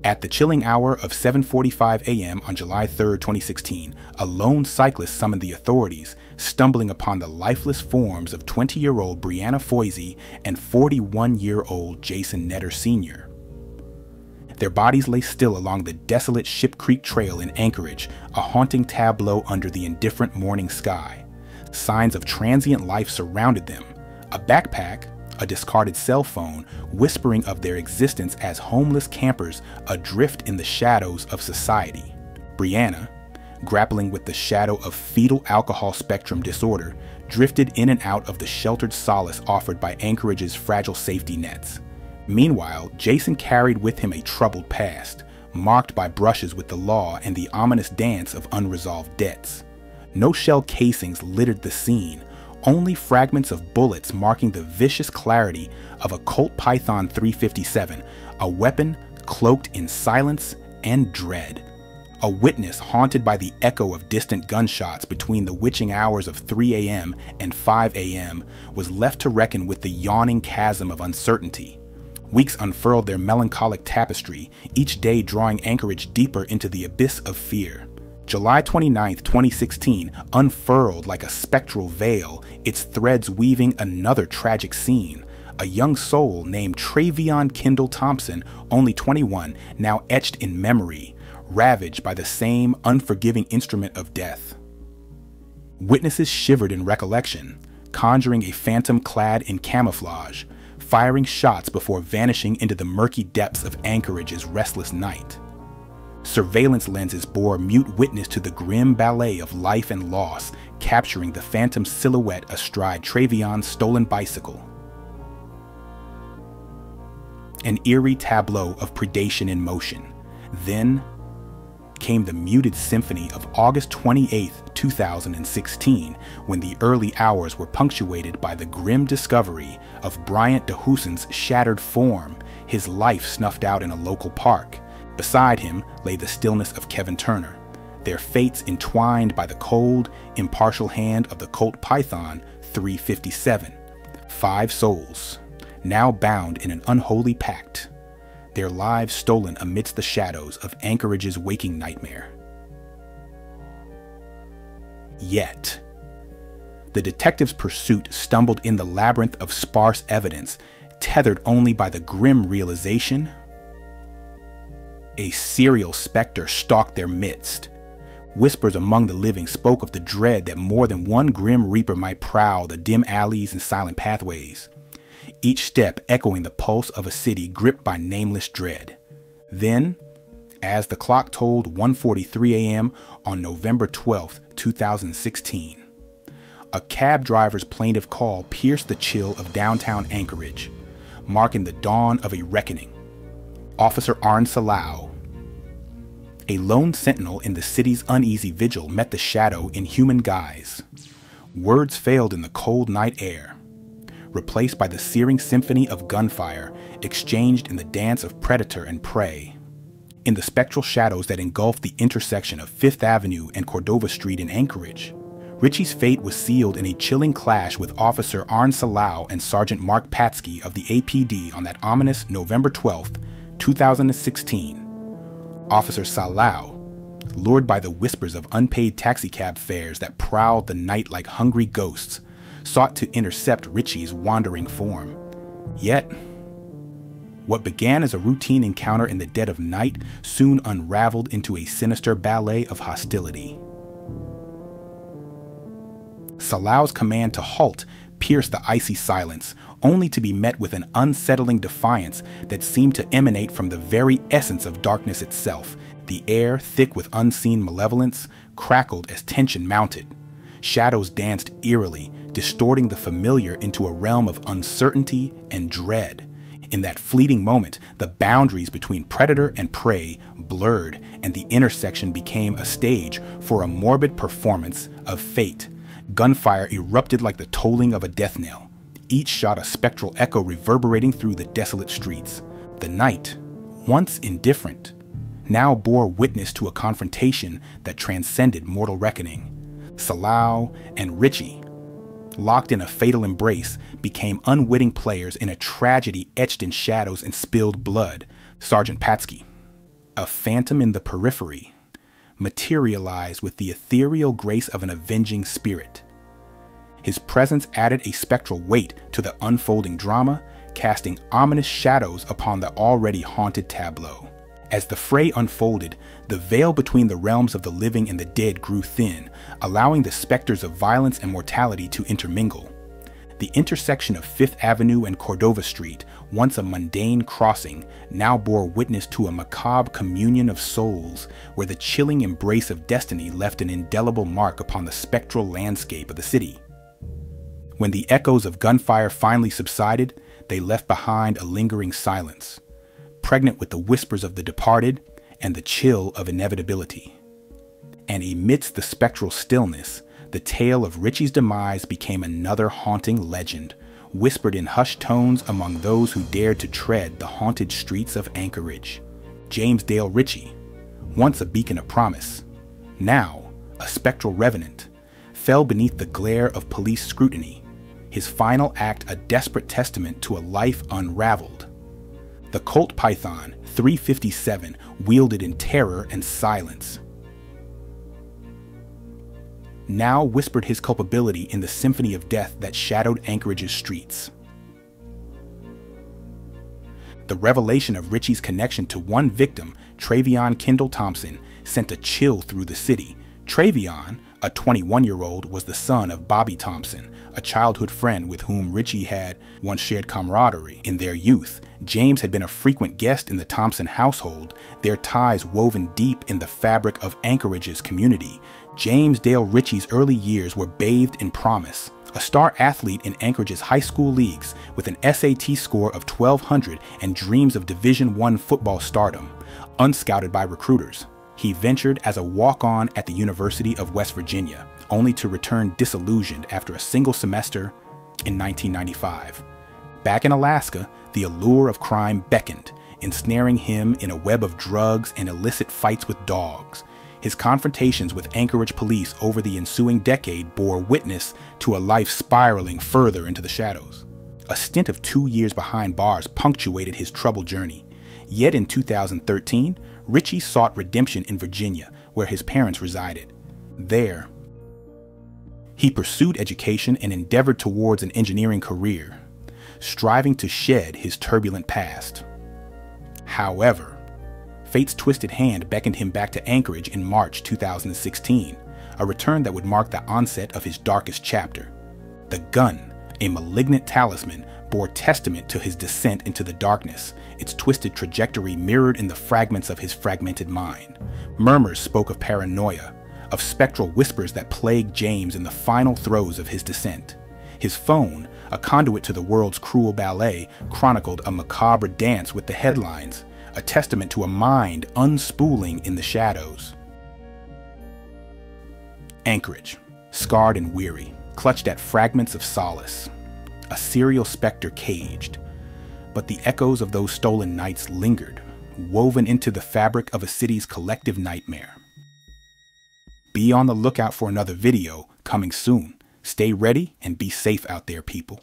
At the chilling hour of 7:45 a.m. on July 3, 2016, a lone cyclist summoned the authorities, stumbling upon the lifeless forms of 20-year-old Brianna Foisey and 41-year-old Jason Netter Sr. Their bodies lay still along the desolate Ship Creek Trail in Anchorage, a haunting tableau under the indifferent morning sky. Signs of transient life surrounded them: a backpack, a discarded cell phone, whispering of their existence as homeless campers adrift in the shadows of society. Brianna, grappling with the shadow of fetal alcohol spectrum disorder, drifted in and out of the sheltered solace offered by Anchorage's fragile safety nets. Meanwhile, Jason carried with him a troubled past, marked by brushes with the law and the ominous dance of unresolved debts. No shell casings littered the scene, only fragments of bullets marking the vicious clarity of a Colt Python 357, a weapon cloaked in silence and dread. A witness haunted by the echo of distant gunshots between the witching hours of 3 a.m. and 5 a.m. was left to reckon with the yawning chasm of uncertainty. Weeks unfurled their melancholic tapestry, each day drawing Anchorage deeper into the abyss of fear. July 29, 2016 unfurled like a spectral veil, its threads weaving another tragic scene. A young soul named Travion Kendall Thompson, only 21, now etched in memory, ravaged by the same unforgiving instrument of death. Witnesses shivered in recollection, conjuring a phantom clad in camouflage, firing shots before vanishing into the murky depths of Anchorage's restless night. Surveillance lenses bore mute witness to the grim ballet of life and loss, capturing the phantom silhouette astride Travion's stolen bicycle. An eerie tableau of predation in motion. Then came the muted symphony of August 28, 2016, when the early hours were punctuated by the grim discovery of Bryant DeHusen's shattered form, his life snuffed out in a local park. Beside him lay the stillness of Kevin Turner, their fates entwined by the cold, impartial hand of the Colt Python 357. 5 souls, now bound in an unholy pact, their lives stolen amidst the shadows of Anchorage's waking nightmare. Yet, the detectives' pursuit stumbled in the labyrinth of sparse evidence, tethered only by the grim realization a serial specter stalked their midst. Whispers among the living spoke of the dread that more than one grim reaper might prowl the dim alleys and silent pathways, each step echoing the pulse of a city gripped by nameless dread. Then, as the clock told 1:43 a.m. on November 12, 2016, a cab driver's plaintive call pierced the chill of downtown Anchorage, marking the dawn of a reckoning. Officer Arn Salau, a lone sentinel in the city's uneasy vigil, met the shadow in human guise. Words failed in the cold night air, replaced by the searing symphony of gunfire exchanged in the dance of predator and prey. In the spectral shadows that engulfed the intersection of 5th Avenue and Cordova Street in Anchorage, Ritchie's fate was sealed in a chilling clash with Officer Arn Salau and Sergeant Mark Patsky of the APD on that ominous November 12, 2016. Officer Salau, lured by the whispers of unpaid taxicab fares that prowled the night like hungry ghosts, sought to intercept Ritchie's wandering form. Yet, what began as a routine encounter in the dead of night soon unraveled into a sinister ballet of hostility. Salau's command to halt pierced the icy silence, only to be met with an unsettling defiance that seemed to emanate from the very essence of darkness itself. The air, thick with unseen malevolence, crackled as tension mounted. Shadows danced eerily, distorting the familiar into a realm of uncertainty and dread. In that fleeting moment, the boundaries between predator and prey blurred, and the intersection became a stage for a morbid performance of fate. Gunfire erupted like the tolling of a death knell, each shot a spectral echo reverberating through the desolate streets. The night, once indifferent, now bore witness to a confrontation that transcended mortal reckoning. Salau and Ritchie, locked in a fatal embrace, became unwitting players in a tragedy etched in shadows and spilled blood. Sergeant Patsky, a phantom in the periphery, materialized with the ethereal grace of an avenging spirit. His presence added a spectral weight to the unfolding drama, casting ominous shadows upon the already haunted tableau. As the fray unfolded, the veil between the realms of the living and the dead grew thin, allowing the specters of violence and mortality to intermingle. The intersection of Fifth Avenue and Cordova Street, once a mundane crossing, now bore witness to a macabre communion of souls, where the chilling embrace of destiny left an indelible mark upon the spectral landscape of the city. When the echoes of gunfire finally subsided, they left behind a lingering silence, pregnant with the whispers of the departed and the chill of inevitability. And amidst the spectral stillness, the tale of Ritchie's demise became another haunting legend, whispered in hushed tones among those who dared to tread the haunted streets of Anchorage. James Dale Ritchie, once a beacon of promise, now a spectral revenant, fell beneath the glare of police scrutiny, his final act a desperate testament to a life unraveled. The Colt Python 357 wielded in terror and silence, now whispered his culpability in the symphony of death that shadowed Anchorage's streets. The revelation of Ritchie's connection to one victim, Travion Kendall Thompson, sent a chill through the city. Travion, a 21-year-old, was the son of Bobby Thompson, a childhood friend with whom Ritchie had once shared camaraderie in their youth. James had been a frequent guest in the Thompson household, their ties woven deep in the fabric of Anchorage's community. James Dale Ritchie's early years were bathed in promise. A star athlete in Anchorage's high school leagues with an SAT score of 1,200 and dreams of Division I football stardom, unscouted by recruiters. He ventured as a walk-on at the University of West Virginia, only to return disillusioned after a single semester in 1995. Back in Alaska, the allure of crime beckoned, ensnaring him in a web of drugs and illicit fights with dogs. His confrontations with Anchorage police over the ensuing decade bore witness to a life spiraling further into the shadows. A stint of 2 years behind bars punctuated his troubled journey. Yet in 2013, Ritchie sought redemption in Virginia, where his parents resided. There, he pursued education and endeavored towards an engineering career, striving to shed his turbulent past. However, fate's twisted hand beckoned him back to Anchorage in March 2016, a return that would mark the onset of his darkest chapter. The gun, a malignant talisman, bore testament to his descent into the darkness, its twisted trajectory mirrored in the fragments of his fragmented mind. Murmurs spoke of paranoia, of spectral whispers that plagued James in the final throes of his descent. His phone, a conduit to the world's cruel ballet, chronicled a macabre dance with the headlines, a testament to a mind unspooling in the shadows. Anchorage, scarred and weary, clutched at fragments of solace. A serial specter caged, but the echoes of those stolen nights lingered, woven into the fabric of a city's collective nightmare. Be on the lookout for another video coming soon. Stay ready and be safe out there, people.